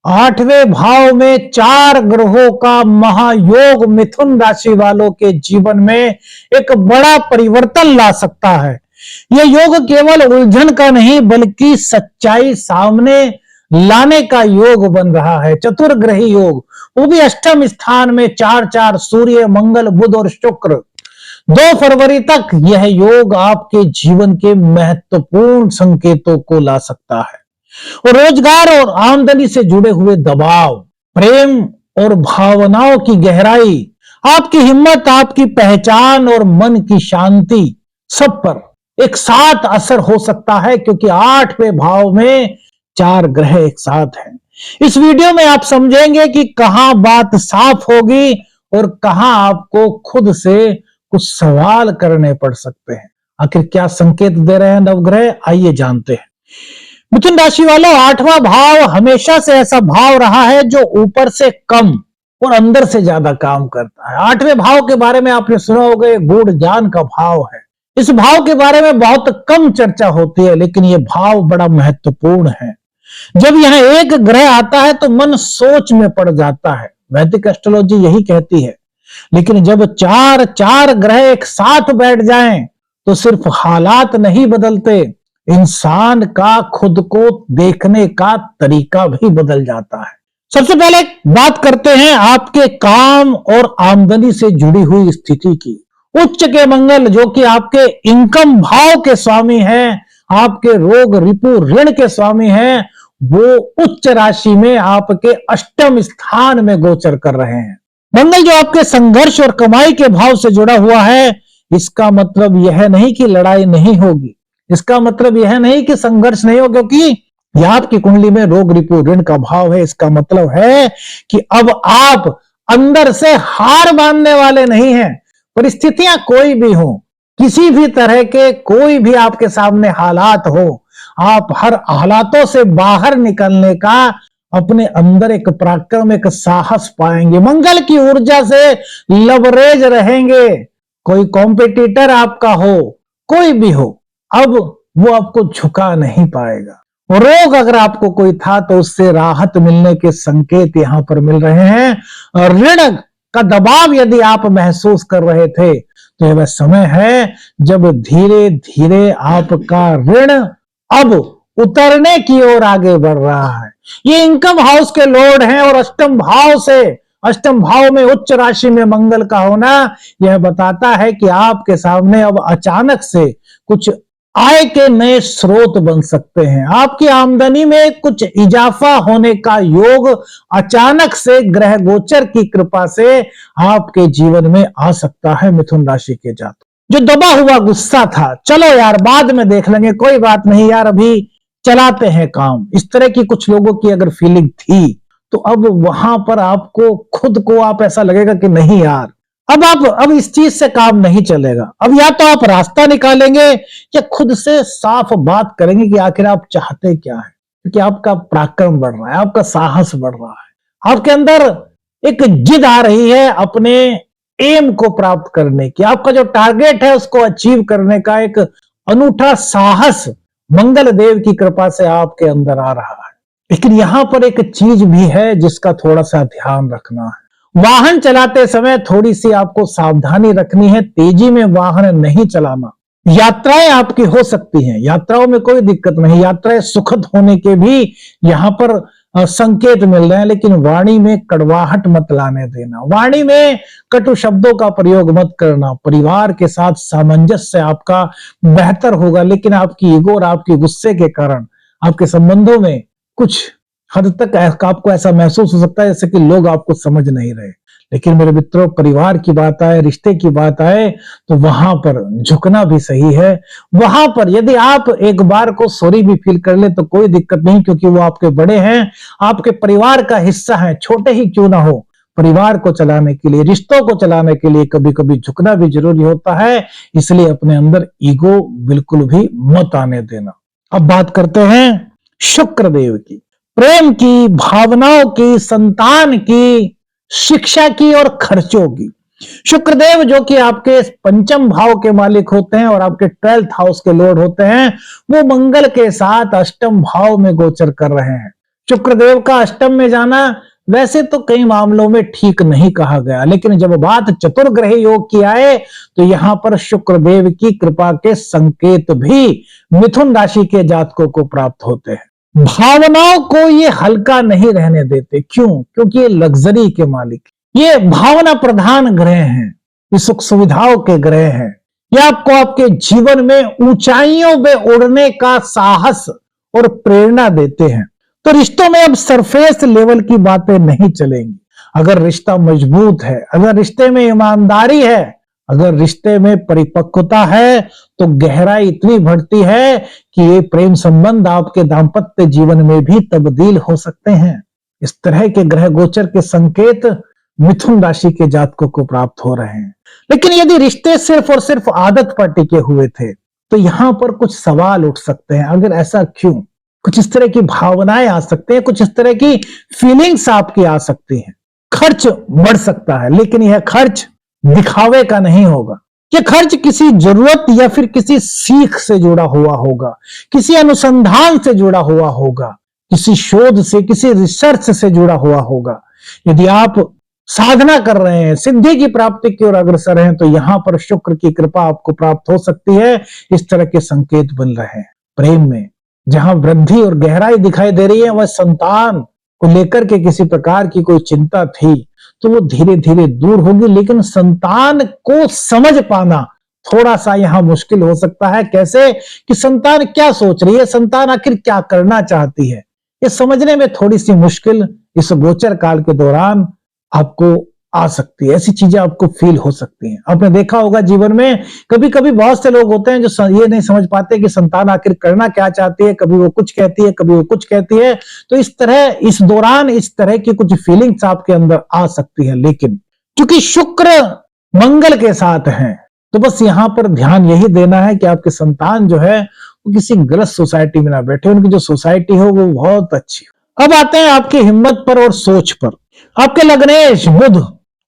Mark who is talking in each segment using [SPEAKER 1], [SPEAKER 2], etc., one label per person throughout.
[SPEAKER 1] आठवें भाव में चार ग्रहों का महायोग मिथुन राशि वालों के जीवन में एक बड़ा परिवर्तन ला सकता है। यह योग केवल उलझन का नहीं बल्कि सच्चाई सामने लाने का योग बन रहा है। चतुर्ग्रही योग, वो भी अष्टम स्थान में चार चार, सूर्य, मंगल, बुध और शुक्र। 2 फरवरी तक यह योग आपके जीवन के महत्वपूर्ण संकेतों को ला सकता है। और रोजगार और आमदनी से जुड़े हुए दबाव, प्रेम और भावनाओं की गहराई, आपकी हिम्मत, आपकी पहचान और मन की शांति, सब पर एक साथ असर हो सकता है, क्योंकि 8वें भाव में 4 ग्रह एक साथ हैं। इस वीडियो में आप समझेंगे कि कहां बात साफ होगी और कहां आपको खुद से कुछ सवाल करने पड़ सकते हैं। आखिर क्या संकेत दे रहे हैं नवग्रह, आइए जानते हैं। मिथुन राशि वालों, 8वां भाव हमेशा से ऐसा भाव रहा है जो ऊपर से कम और अंदर से ज्यादा काम करता है। 8वें भाव के बारे में आपने सुना होगा, गूढ़ ज्ञान का भाव है। इस भाव के बारे में बहुत कम चर्चा होती है, लेकिन यह भाव बड़ा महत्वपूर्ण है। जब यहां एक ग्रह आता है तो मन सोच में पड़ जाता है, वैदिक एस्ट्रोलॉजी यही कहती है। लेकिन जब चार चार ग्रह एक साथ बैठ जाएं तो सिर्फ हालात नहीं बदलते, इंसान का खुद को देखने का तरीका भी बदल जाता है। सबसे पहले बात करते हैं आपके काम और आमदनी से जुड़ी हुई स्थिति की। उच्च के मंगल, जो कि आपके इनकम भाव के स्वामी हैं, आपके रोग रिपु ऋण के स्वामी हैं, वो उच्च राशि में आपके अष्टम स्थान में गोचर कर रहे हैं। मंगल जो आपके संघर्ष और कमाई के भाव से जुड़ा हुआ है, इसका मतलब यह नहीं कि लड़ाई नहीं होगी, इसका मतलब यह नहीं कि संघर्ष नहीं हो, क्योंकि यह आपकी कुंडली में रोग रिपु ऋण का भाव है। इसका मतलब है कि अब आप अंदर से हार मानने वाले नहीं हैं। परिस्थितियां कोई भी हो, किसी भी तरह के कोई भी आपके सामने हालात हो, आप हर हालातों से बाहर निकलने का अपने अंदर एक पराक्रम, एक साहस पाएंगे। मंगल की ऊर्जा से लवरेज रहेंगे। कोई कॉम्पिटिटर आपका हो, कोई भी हो, अब वो आपको झुका नहीं पाएगा। रोग अगर आपको कोई था तो उससे राहत मिलने के संकेत यहां पर मिल रहे हैं। ऋण का दबाव यदि आप महसूस कर रहे थे तो यह वह समय है जब धीरे धीरे आपका ऋण अब उतरने की ओर आगे बढ़ रहा है। ये इनकम हाउस के लॉर्ड हैं और अष्टम भाव में उच्च राशि में मंगल का होना यह बताता है कि आपके सामने अब अचानक से कुछ आय के नए स्रोत बन सकते हैं। आपकी आमदनी में कुछ इजाफा होने का योग अचानक से ग्रह गोचर की कृपा से आपके जीवन में आ सकता है। मिथुन राशि के जातक, जो दबा हुआ गुस्सा था, चलो यार बाद में देख लेंगे, कोई बात नहीं यार, अभी चलाते हैं काम, इस तरह की कुछ लोगों की अगर फीलिंग थी तो अब वहां पर आपको खुद को आप ऐसा लगेगा कि नहीं यार, अब इस चीज से काम नहीं चलेगा। अब या तो आप रास्ता निकालेंगे या खुद से साफ बात करेंगे कि आखिर आप चाहते क्या है, क्योंकि आपका पराक्रम बढ़ रहा है, आपका साहस बढ़ रहा है, आपके अंदर एक जिद आ रही है अपने एम को प्राप्त करने की, आपका जो टारगेट है उसको अचीव करने का एक अनूठा साहस मंगल देव की कृपा से आपके अंदर आ रहा है। लेकिन यहां पर एक चीज भी है जिसका थोड़ा सा ध्यान रखना है। वाहन चलाते समय थोड़ी सी आपको सावधानी रखनी है, तेजी में वाहन नहीं चलाना। यात्राएं आपकी हो सकती हैं, यात्राओं में कोई दिक्कत नहीं, यात्राएं सुखद होने के भी यहां पर संकेत मिल रहे हैं, लेकिन वाणी में कड़वाहट मत लाने देना, वाणी में कटु शब्दों का प्रयोग मत करना। परिवार के साथ सामंजस्य आपका बेहतर होगा, लेकिन आपकी ईगो और आपके गुस्से के कारण आपके संबंधों में कुछ हद तक आपको ऐसा महसूस हो सकता है जैसे कि लोग आपको समझ नहीं रहे। लेकिन मेरे मित्रों, परिवार की बात आए, रिश्ते की बात आए तो वहां पर झुकना भी सही है। वहां पर यदि आप एक बार को सॉरी भी फील कर ले तो कोई दिक्कत नहीं, क्योंकि वो आपके बड़े हैं, आपके परिवार का हिस्सा है, छोटे ही क्यों ना हो। परिवार को चलाने के लिए, रिश्तों को चलाने के लिए कभी कभी झुकना भी जरूरी होता है, इसलिए अपने अंदर ईगो बिल्कुल भी मत आने देना। अब बात करते हैं शुक्र देव की, प्रेम की, भावनाओं की, संतान की, शिक्षा की और खर्चों की। शुक्रदेव जो कि आपके पंचम भाव के मालिक होते हैं और आपके 12th हाउस के लॉर्ड होते हैं, वो मंगल के साथ अष्टम भाव में गोचर कर रहे हैं। शुक्रदेव का अष्टम में जाना वैसे तो कई मामलों में ठीक नहीं कहा गया, लेकिन जब बात चतुर्ग्रह योग की आए तो यहां पर शुक्रदेव की कृपा के संकेत भी मिथुन राशि के जातकों को प्राप्त होते हैं। भावनाओं को ये हल्का नहीं रहने देते। क्यों? क्योंकि ये लग्जरी के मालिक, ये भावना प्रधान ग्रह हैं, ये सुख सुविधाओं के ग्रह हैं। ये आपको आपके जीवन में ऊंचाइयों में उड़ने का साहस और प्रेरणा देते हैं। तो रिश्तों में अब सरफेस लेवल की बातें नहीं चलेंगी। अगर रिश्ता मजबूत है, अगर रिश्ते में ईमानदारी है, अगर रिश्ते में परिपक्वता है, तो गहराई इतनी बढ़ती है कि ये प्रेम संबंध आपके दाम्पत्य जीवन में भी तब्दील हो सकते हैं। इस तरह के ग्रह गोचर के संकेत मिथुन राशि के जातकों को प्राप्त हो रहे हैं। लेकिन यदि रिश्ते सिर्फ और सिर्फ आदत पर टिके हुए थे तो यहां पर कुछ सवाल उठ सकते हैं। अगर ऐसा क्यों? कुछ इस तरह की भावनाएं आ सकते हैं, कुछ इस तरह की फीलिंग्स आपकी आ सकती हैं। खर्च बढ़ सकता है, लेकिन यह खर्च दिखावे का नहीं होगा। यह खर्च किसी जरूरत या फिर किसी सीख से जुड़ा हुआ होगा, किसी अनुसंधान से जुड़ा हुआ होगा, किसी शोध से, किसी रिसर्च से जुड़ा हुआ होगा। यदि आप साधना कर रहे हैं, सिद्धि की प्राप्ति की ओर अग्रसर हैं, तो यहां पर शुक्र की कृपा आपको प्राप्त हो सकती है। इस तरह के संकेत बन रहे हैं। प्रेम में जहां वृद्धि और गहराई दिखाई दे रही है, वह संतान को लेकर के किसी प्रकार की कोई चिंता थी तो वो धीरे धीरे दूर होगी। लेकिन संतान को समझ पाना थोड़ा सा यहां मुश्किल हो सकता है। कैसे? कि संतान क्या सोच रही है, संतान आखिर क्या करना चाहती है, ये समझने में थोड़ी सी मुश्किल इस गोचर काल के दौरान आपको आ सकती है। ऐसी चीजें आपको फील हो सकती हैं। आपने देखा होगा जीवन में कभी कभी बहुत से लोग होते हैं जो ये नहीं समझ पाते कि संतान आखिर करना क्या चाहती है। कभी वो कुछ कहती है, कभी वो कुछ कहती है। तो इस तरह इस दौरान इस तरह की कुछ फीलिंग्स आपके अंदर आ सकती है। लेकिन क्योंकि शुक्र मंगल के साथ हैं, तो बस यहां पर ध्यान यही देना है कि आपके संतान जो है वो किसी गलत सोसाइटी में ना बैठे, उनकी जो सोसाइटी हो वो बहुत अच्छी हो। अब आते हैं आपकी हिम्मत पर और सोच पर। आपके लग्नेश बुध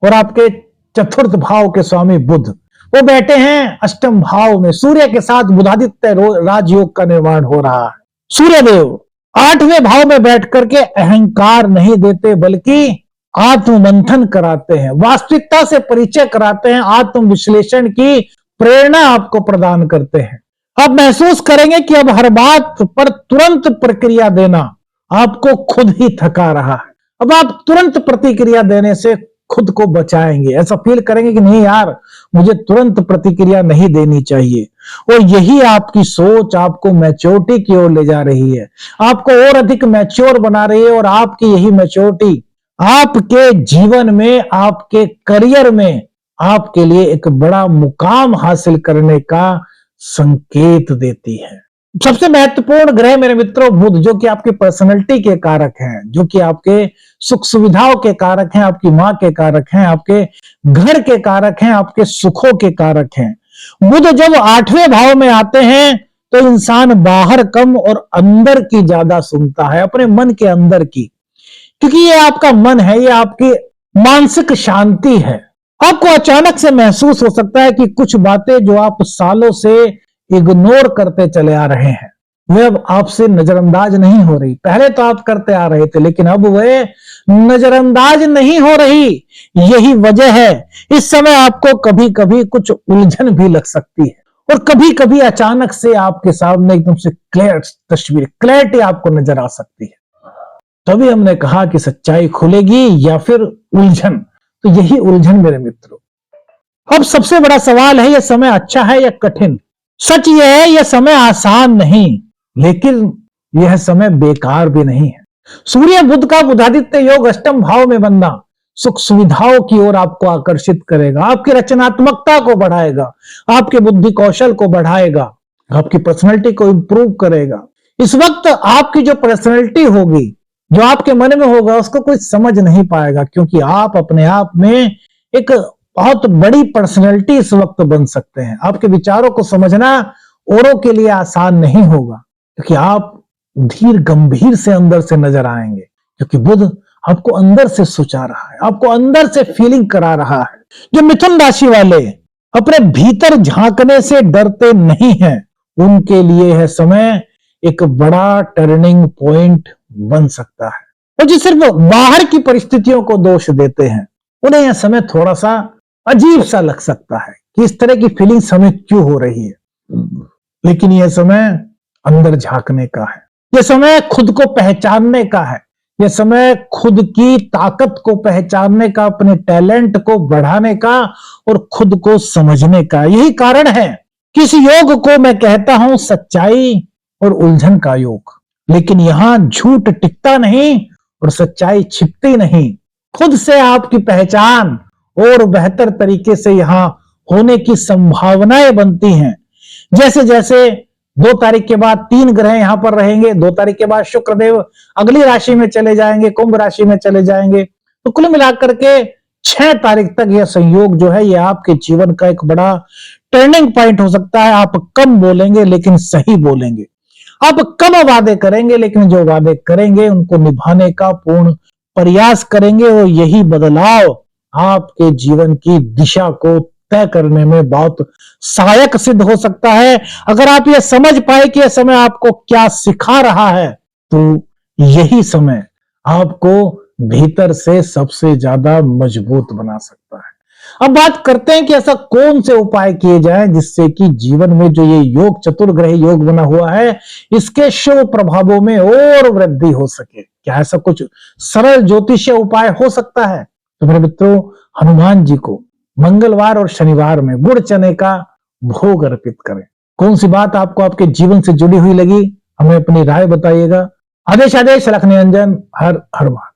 [SPEAKER 1] और आपके चतुर्थ भाव के स्वामी बुध वो बैठे हैं अष्टम भाव में। सूर्य के साथ बुधादित्य राजयोग का निर्माण हो रहा है। सूर्यदेव 8वें भाव में बैठ करके अहंकार नहीं देते, बल्कि आत्ममंथन कराते हैं, वास्तविकता से परिचय कराते हैं, आत्म विश्लेषण की प्रेरणा आपको प्रदान करते हैं। आप महसूस करेंगे कि अब हर बात पर तुरंत प्रतिक्रिया देना आपको खुद ही थका रहा है। अब आप तुरंत प्रतिक्रिया देने से खुद को बचाएंगे। ऐसा फील करेंगे कि नहीं यार, मुझे तुरंत प्रतिक्रिया नहीं देनी चाहिए। और यही आपकी सोच आपको मैच्योरिटी की ओर ले जा रही है, आपको और अधिक मैच्योर बना रही है। और आपकी यही मैच्योरिटी आपके जीवन में, आपके करियर में आपके लिए एक बड़ा मुकाम हासिल करने का संकेत देती है। सबसे महत्वपूर्ण ग्रह मेरे मित्रों बुध, जो कि आपकी पर्सनैलिटी के कारक हैं, जो कि आपके सुख सुविधाओं के कारक हैं, आपकी मां के कारक हैं, आपके घर के कारक हैं, आपके सुखों के कारक हैं। बुध जब 8वें भाव में आते हैं तो इंसान बाहर कम और अंदर की ज्यादा सुनता है, अपने मन के अंदर की, क्योंकि ये आपका मन है, ये आपकी मानसिक शांति है। आपको अचानक से महसूस हो सकता है कि कुछ बातें जो आप सालों से इग्नोर करते चले आ रहे हैं वे अब आपसे नजरअंदाज नहीं हो रही। पहले तो आप करते आ रहे थे, लेकिन अब वे नजरअंदाज नहीं हो रही। यही वजह है इस समय आपको कभी कभी कुछ उलझन भी लग सकती है, और कभी कभी अचानक से आपके सामने एकदम से क्लियर तस्वीर, क्लैरिटी आपको नजर आ सकती है। तभी हमने कहा कि सच्चाई खुलेगी या फिर उलझन। तो यही उलझन मेरे मित्रों। अब सबसे बड़ा सवाल है, यह समय अच्छा है या कठिन? सच यह है, यह समय आसान नहीं, लेकिन यह समय बेकार भी नहीं है। सूर्य बुध का बुधादित्य योग अष्टम भाव में बनना सुख सुविधाओं की ओर आपको आकर्षित करेगा, आपकी रचनात्मकता को बढ़ाएगा, आपके बुद्धि कौशल को बढ़ाएगा, आपकी पर्सनैलिटी को इंप्रूव करेगा। इस वक्त आपकी जो पर्सनैलिटी होगी, जो आपके मन में होगा, उसको कोई समझ नहीं पाएगा, क्योंकि आप अपने आप में एक बहुत बड़ी पर्सनैलिटी इस वक्त बन सकते हैं। आपके विचारों को समझना औरों के लिए आसान नहीं होगा, क्योंकि आप धीर गंभीर से अंदर से नजर आएंगे, क्योंकि बुध आपको अंदर से सोचा रहा है, आपको अंदर से फीलिंग करा रहा है। जो मिथुन राशि वाले अपने भीतर झांकने से डरते नहीं हैं, उनके लिए यह समय एक बड़ा टर्निंग पॉइंट बन सकता है। और जो सिर्फ बाहर की परिस्थितियों को दोष देते हैं, उन्हें यह समय थोड़ा सा अजीब सा लग सकता है कि इस तरह की फीलिंग्स हमें क्यों हो रही है। लेकिन यह समय अंदर झांकने का है, यह समय खुद को पहचानने का है, यह समय खुद की ताकत को पहचानने का, अपने टैलेंट को बढ़ाने का और खुद को समझने का। यही कारण है कि इस योग को मैं कहता हूं सच्चाई और उलझन का योग। लेकिन यहां झूठ टिकता नहीं और सच्चाई छिपती नहीं। खुद से आपकी पहचान और बेहतर तरीके से यहां होने की संभावनाएं बनती हैं। जैसे जैसे 2 तारीख के बाद 3 ग्रह यहां पर रहेंगे, 2 तारीख के बाद शुक्रदेव अगली राशि में चले जाएंगे, कुंभ राशि में चले जाएंगे। तो कुल मिलाकर के 6 तारीख तक यह संयोग जो है, यह आपके जीवन का एक बड़ा टर्निंग पॉइंट हो सकता है। आप कम बोलेंगे लेकिन सही बोलेंगे, आप कम वादे करेंगे लेकिन जो वादे करेंगे उनको निभाने का पूर्ण प्रयास करेंगे और यही बदलाव आपके जीवन की दिशा को तय करने में बहुत सहायक सिद्ध हो सकता है। अगर आप यह समझ पाए कि यह समय आपको क्या सिखा रहा है, तो यही समय आपको भीतर से सबसे ज्यादा मजबूत बना सकता है। अब बात करते हैं कि ऐसा कौन से उपाय किए जाएं जिससे कि जीवन में जो ये योग, चतुर्ग्रह योग बना हुआ है, इसके शुभ प्रभावों में और वृद्धि हो सके। क्या ऐसा कुछ सरल ज्योतिषीय उपाय हो सकता है? तो मेरे मित्रों, हनुमान जी को मंगलवार और शनिवार में गुड़ चने का भोग अर्पित करें। कौन सी बात आपको आपके जीवन से जुड़ी हुई लगी, हमें अपनी राय बताइएगा। आदेश आदेश, लख निरंजन, हर हर महादेव।